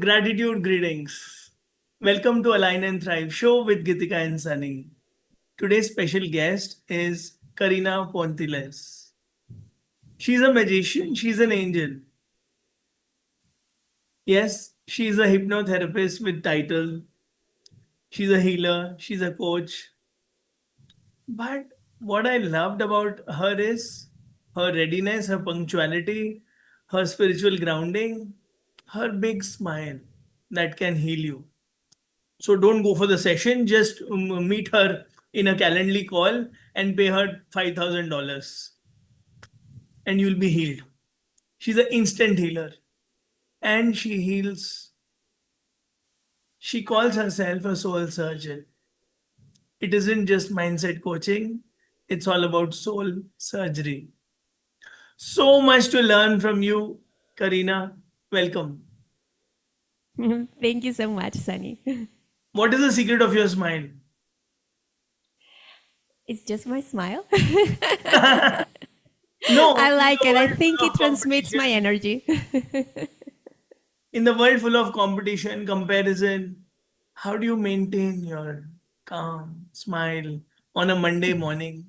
Gratitude greetings. Welcome to Align and Thrive show with Geetika and Sunny. Today's special guest is Karina Pontiles. She's a magician, she's an angel. Yes, she's a hypnotherapist with title. She's a healer, she's a coach. But what I loved about her is her readiness, her punctuality, her spiritual grounding, her big smile that can heal you. So don't go for the session. Just meet her in a Calendly call and pay her $5,000 and you'll be healed. She's an instant healer and she heals. She calls herself a soul surgeon. It isn't just mindset coaching, it's all about soul surgery. So much to learn from you, Karina. Welcome. Thank you so much, Sunny. What is the secret of your smile? It's just my smile. No, I in like the it. I world think full it of transmits my competition, energy. in the world full of competition, comparison, how do you maintain your calm smile on a Monday morning?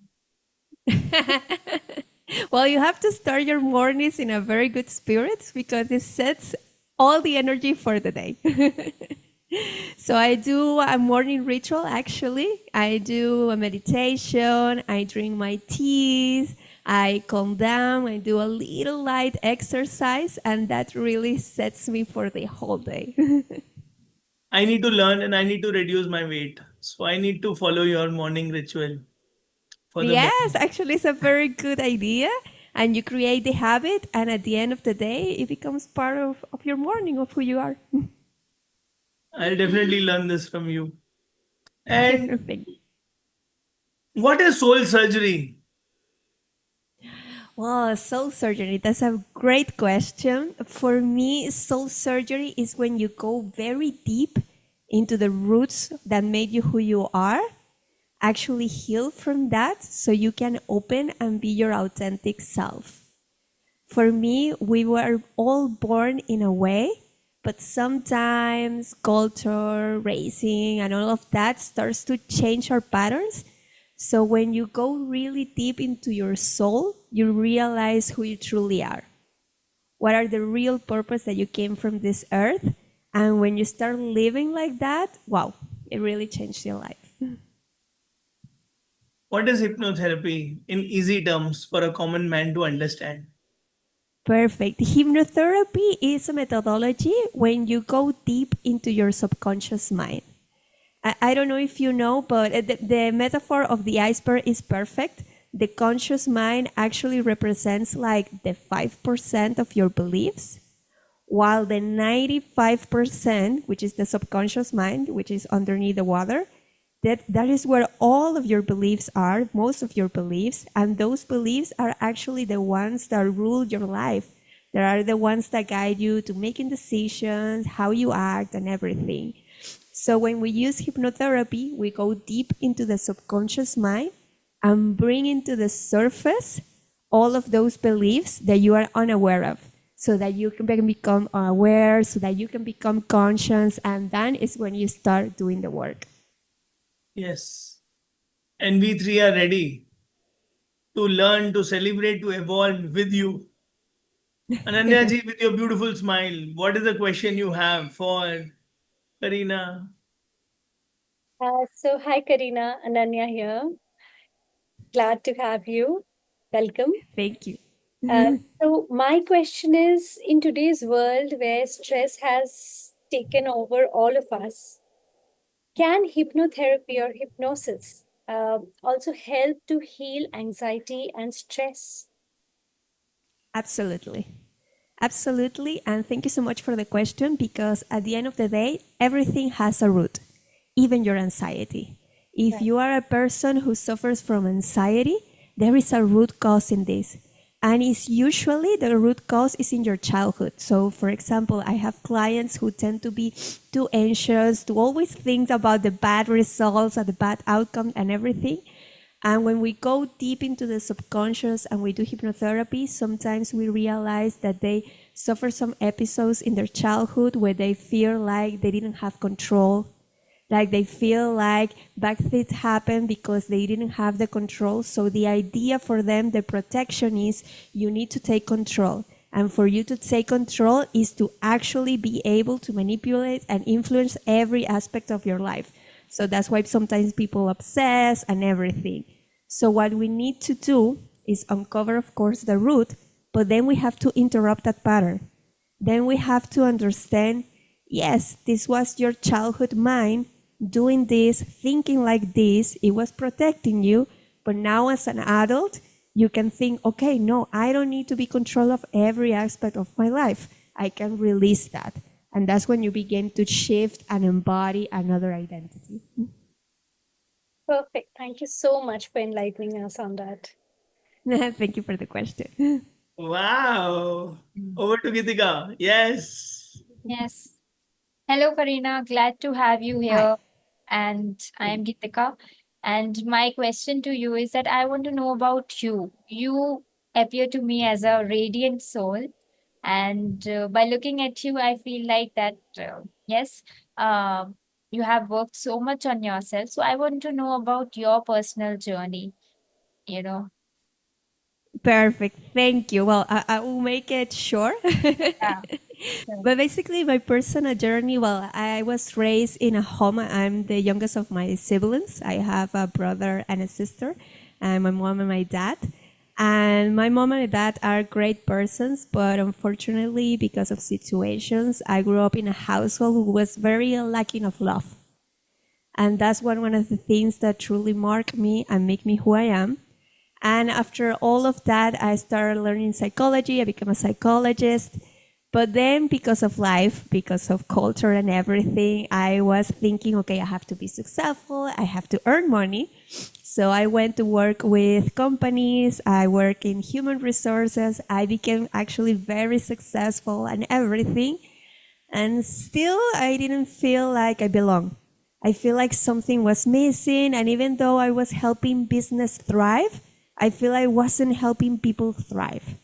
Well, you have to start your mornings in a very good spirit because it sets all the energy for the day. So I do a morning ritual actually. I do a meditation, I drink my teas, I calm down, I do a little light exercise, and that really sets me for the whole day. I need to learn and I need to reduce my weight. So I need to follow your morning ritual for the Yes, better. actually, it's a very good idea. And you create the habit, and at the end of the day, it becomes part of your morning, of who you are. I'll definitely learn this from you. And Thank you. what is soul surgery? Well, soul surgery, that's a great question. For me, soul surgery is when you go very deep into the roots that made you who you are, actually heal from that so you can open and be your authentic self. For me, we were all born in a way, but sometimes culture, racing, and all of that starts to change our patterns. So when you go really deep into your soul, you realize who you truly are. What are the real purpose that you came from this earth? And when you start living like that, wow, it really changed your life. What is hypnotherapy in easy terms for a common man to understand? Perfect. Hypnotherapy is a methodology when you go deep into your subconscious mind. I don't know if you know, but the metaphor of the iceberg is perfect. The conscious mind actually represents like the 5% of your beliefs, while the 95%, which is the subconscious mind, which is underneath the water, that is where all of your beliefs are, most of your beliefs, and those beliefs are actually the ones that rule your life. They are the ones that guide you to making decisions, how you act, and everything. So when we use hypnotherapy, we go deep into the subconscious mind and bring into the surface all of those beliefs that you are unaware of so that you can become aware, so that you can become conscious, and then is when you start doing the work. Yes. And we three are ready to learn, to celebrate, to evolve with you. Ananya ji, with your beautiful smile, what is the question you have for Karina? Hi Karina, Ananya here. Glad to have you. Welcome. Thank you. My question is, in today's world where stress has taken over all of us, can hypnotherapy or hypnosis also help to heal anxiety and stress? Absolutely. Absolutely. And thank you so much for the question because at the end of the day, everything has a root, even your anxiety. If Right. you are a person who suffers from anxiety, there is a root cause in this. And it's usually the root cause is in your childhood. So, for example, I have clients who tend to be too anxious, to always think about the bad results and the bad outcome and everything. And when we go deep into the subconscious and we do hypnotherapy, sometimes we realize that they suffer some episodes in their childhood where they feel like they didn't have control, like they feel like bad things happen because they didn't have the control. So the idea for them, the protection is you need to take control. And for you to take control is to actually be able to manipulate and influence every aspect of your life. So that's why sometimes people obsess and everything. So what we need to do is uncover, of course, the root, but then we have to interrupt that pattern. Then we have to understand, yes, this was your childhood mind doing this, thinking like this, it was protecting you, but now as an adult, you can think, okay, no, I don't need to be control of every aspect of my life. I can release that. And that's when you begin to shift and embody another identity. Perfect. Thank you so much for enlightening us on that. Thank you for the question. Wow. Over to Geetika. Yes. Yes. Hello, Karina. Glad to have you Hi. here. And I am Geetika. And my question to you is that I want to know about you. You appear to me as a radiant soul. And by looking at you, I feel like that, yes, uh, you have worked so much on yourself. So I want to know about your personal journey, you know. Perfect. Thank you. Well, I will make it short. Yeah. Sure. But basically, my personal journey, well, I was raised in a home. I'm the youngest of my siblings. I have a brother and a sister, and my mom and my dad. And my mom and my dad are great persons, but unfortunately, because of situations, I grew up in a household who was very lacking of love. And that's one of the things that truly mark me and make me who I am. And after all of that, I started learning psychology. I became a psychologist. But then, because of life, because of culture and everything, I was thinking, okay, I have to be successful. I have to earn money. So I went to work with companies. I work in human resources. I became actually very successful and everything. And still, I didn't feel like I belong. I feel like something was missing. And even though I was helping business thrive, I feel I wasn't helping people thrive.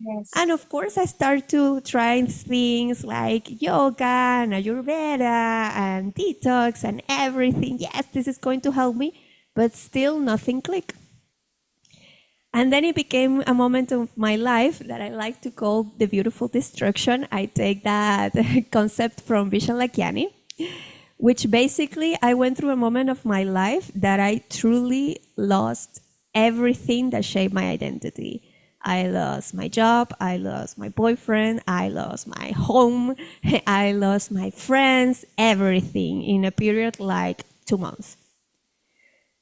Yes. And of course, I started to try things like yoga and Ayurveda and detox and everything. Yes, this is going to help me, but still nothing clicked. And then it became a moment of my life that I like to call the beautiful destruction. I take that concept from Vishen Lakiani, which basically I went through a moment of my life that I truly lost everything that shaped my identity. I lost my job, I lost my boyfriend, I lost my home, I lost my friends, everything in a period like 2 months.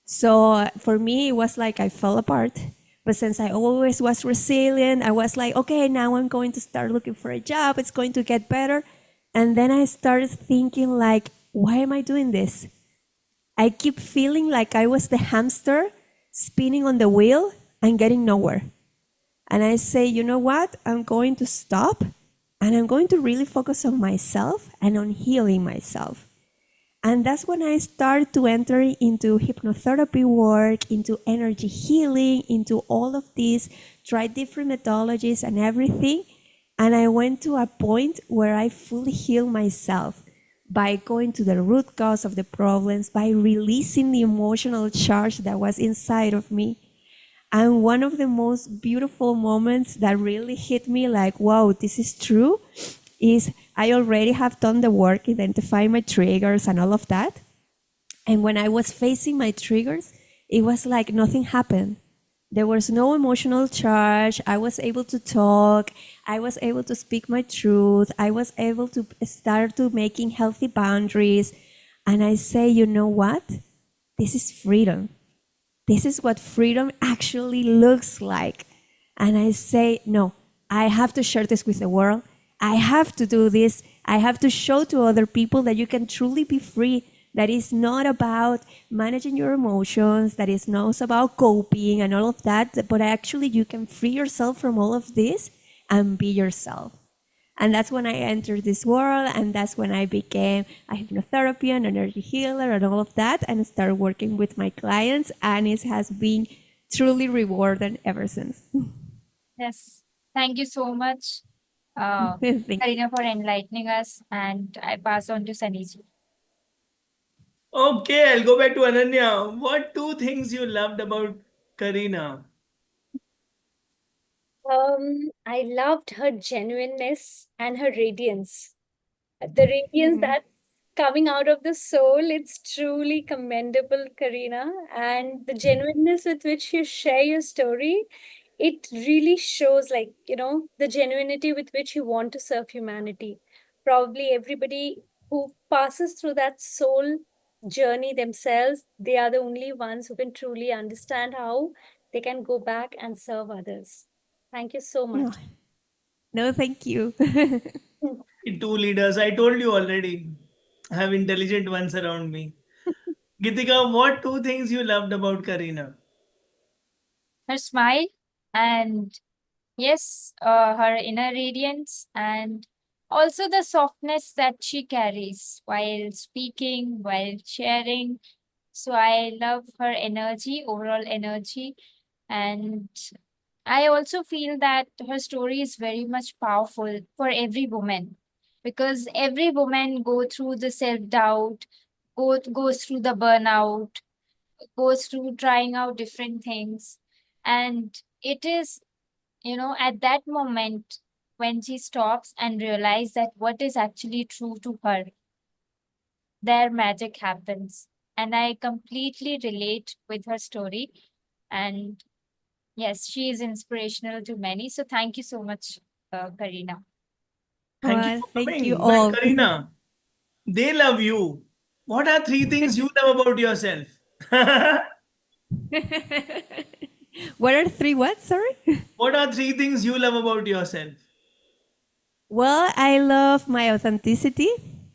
So for me, it was like I fell apart. But since I always was resilient, I was like, okay, now I'm going to start looking for a job. It's going to get better. And then I started thinking like, why am I doing this? I keep feeling like I was the hamster spinning on the wheel and getting nowhere. And I say, you know what? I'm going to stop and I'm going to really focus on myself and on healing myself. And that's when I started to enter into hypnotherapy work, into energy healing, into all of these, tried different methodologies and everything. And I went to a point where I fully healed myself by going to the root cause of the problems, by releasing the emotional charge that was inside of me. And one of the most beautiful moments that really hit me like, wow, this is true, is I already have done the work, identifying my triggers and all of that. And when I was facing my triggers, it was like nothing happened. There was no emotional charge. I was able to talk. I was able to speak my truth. I was able to start to making healthy boundaries. And I say, you know what? This is freedom. This is what freedom actually looks like. And I say, no, I have to share this with the world. I have to do this. I have to show to other people that you can truly be free. That is not about managing your emotions, that is not about coping and all of that, but actually you can free yourself from all of this and be yourself. And that's when I entered this world, and that's when I became a hypnotherapy and energy healer and all of that, and started working with my clients, and it has been truly rewarding ever since. Yes. Thank you so much. Thank Karina, for enlightening us, and I pass on to Saniji. Okay, I'll go back to Ananya. What two things you loved about Karina? I loved her genuineness and her radiance. The radiance that's coming out of the soul, it's truly commendable, Karina. And the genuineness with which you share your story, it really shows, like, the genuinity with which you want to serve humanity. Probably everybody who passes through that soul journey themselves, they are the only ones who can truly understand how they can go back and serve others. Thank you so you. much. No, thank you. Two leaders. I told you already. I have intelligent ones around me. Geetika, what two things you loved about Karina? Her smile, and yes, her inner radiance, and also the softness that she carries while speaking, while sharing. So I love her energy, overall energy. And I also feel that her story is very much powerful for every woman, because every woman go through the self-doubt, goes through the burnout, goes through trying out different things. And it is, at that moment when she stops and realize that what is actually true to her, their magic happens. And I completely relate with her story. And yes, she is inspirational to many. So thank you so much, Karina. Thank you Well, for thank you coming. But all. Karina, they love you. What are three things you love about yourself? What are three what? Sorry? What are three things you love about yourself? Well, I love my authenticity.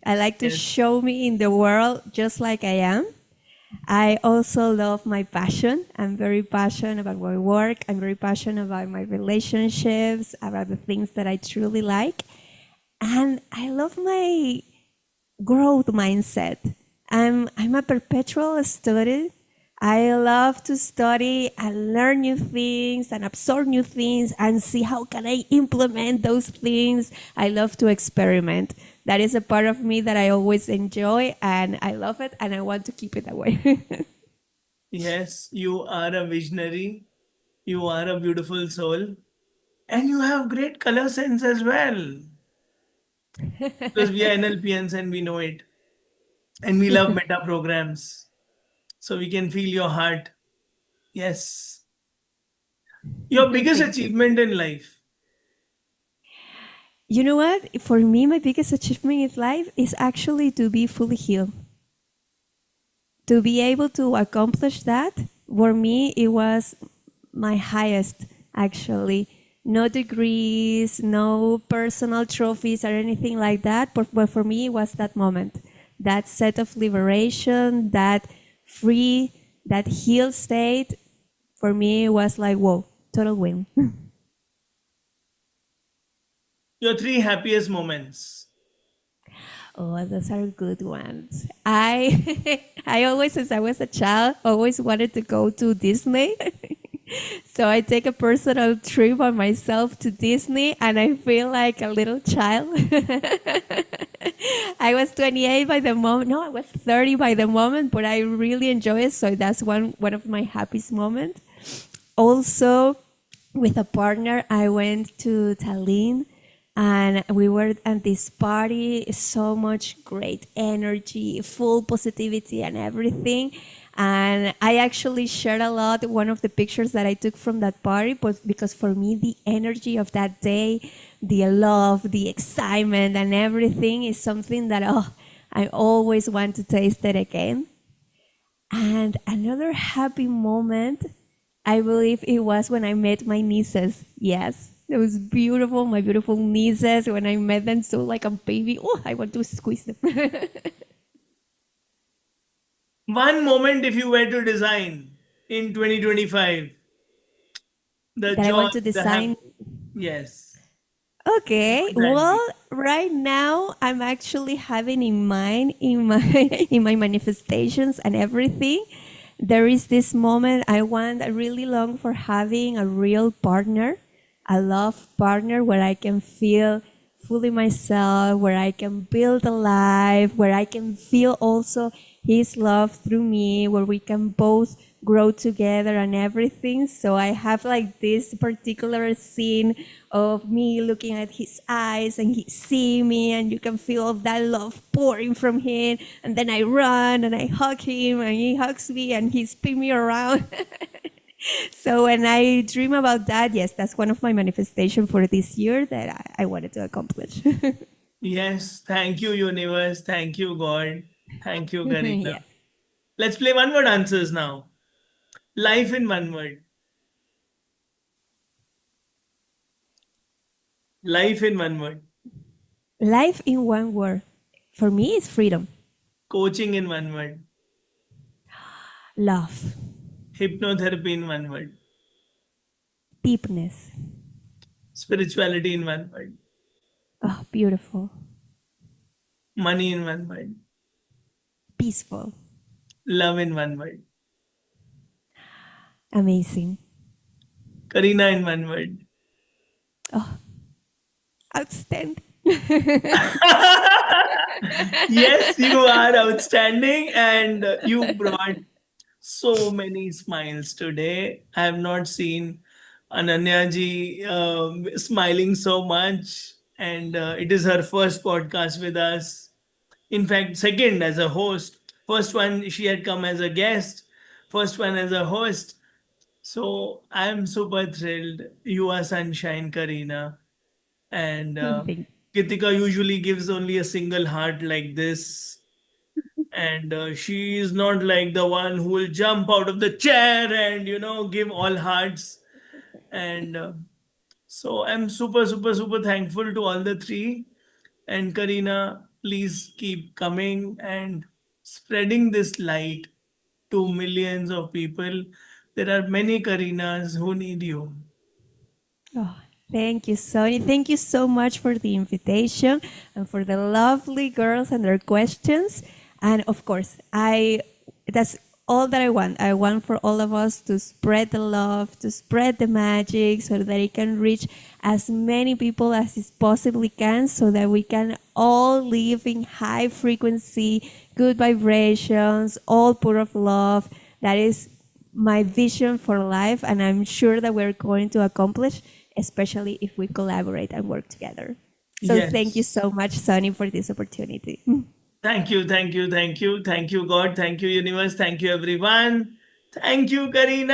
I like to Yes. show me in the world just like I am. I also love my passion. I'm very passionate about my work. I'm very passionate about my relationships, about the things that I truly like. And I love my growth mindset. I'm a perpetual student. I love to study and learn new things and absorb new things and see how can I implement those things. I love to experiment. That is a part of me that I always enjoy and I love it and I want to keep it that way. Yes, you are a visionary. You are a beautiful soul. And you have great color sense as well. Because we are NLPNs and we know it. And we love meta programs. So we can feel your heart. Yes. Your biggest Thank you. achievement in life. You know what? For me, my biggest achievement in life is actually to be fully healed. To be able to accomplish that, for me, it was my highest, actually. No degrees, no personal trophies or anything like that. But for me, it was that moment, that set of liberation, that free, that healed state. For me, it was like, whoa, total win. Your three happiest moments. Oh, those are good ones. I I always, since I was a child, always wanted to go to Disney. So I take a personal trip by myself to Disney and I feel like a little child. I was 28 by the moment. No, I was 30 by the moment, but I really enjoy it. So that's one of my happiest moments. Also, with a partner, I went to Tallinn and we were at this party, so much great energy, full positivity and everything. And I actually shared a lot one of the pictures that I took from that party, but because for me the energy of that day, the love, the excitement and everything is something that I always want to taste it again. And another happy moment, I believe it was when I met my nieces. Yes, it was beautiful. My beautiful nieces, when I met them, so like a baby. Oh, I want to squeeze them. One moment if you were to design in 2025. The That I joy, want to the happy. design. Yes. Okay, What would that well, be? right now I'm actually having in mind in my in my manifestations and everything. There is this moment I really long for having a real partner, a love partner where I can feel fully myself, where I can build a life, where I can feel also his love through me, where we can both grow together and everything. So I have like this particular scene of me looking at his eyes and he see me and you can feel that love pouring from him. And then I run and I hug him and he hugs me and he spin me around. So when I dream about that, yes, that's one of my manifestation for this year that I wanted to accomplish. Yes, thank you, universe. Thank you, God. Thank you, Yeah. Karina. Let's play one word answers now. Life in one word. Life in one word. Life in one word. For me is freedom, Coaching in one word. love, Hypnotherapy in one word. deepness. Spirituality in one word. Oh, beautiful, Money in one word. peaceful, Love in one word. amazing. Karina in one word. Oh, outstanding. Yes, you are outstanding and you brought so many smiles today. I have not seen Ananya ji smiling so much, and it is her first podcast with us. In fact, second as a host. First one, she had come as a guest, first one as a host. So I am super thrilled. You are sunshine, Karina. And Thank Geetika usually gives only a single heart like this. And she is not like the one who will jump out of the chair and, give all hearts. And so I'm super, super, super thankful to all the three. And Karina, please keep coming and spreading this light to millions of people. There are many Karinas who need you. Oh, thank you, Sonny. Thank you so much for the invitation and for the lovely girls and their questions. And of course, I that's all that I want. I want for all of us to spread the love, to spread the magic so that it can reach as many people as it possibly can so that we can all live in high frequency, good vibrations, all pure of love. That is my vision for life, and I'm sure that we're going to accomplish, especially if we collaborate and work together. So thank you Yes. so much, Sonny, for this opportunity. Thank you, thank you, thank you. Thank you, God. Thank you, universe. Thank you, everyone. Thank you, Karina.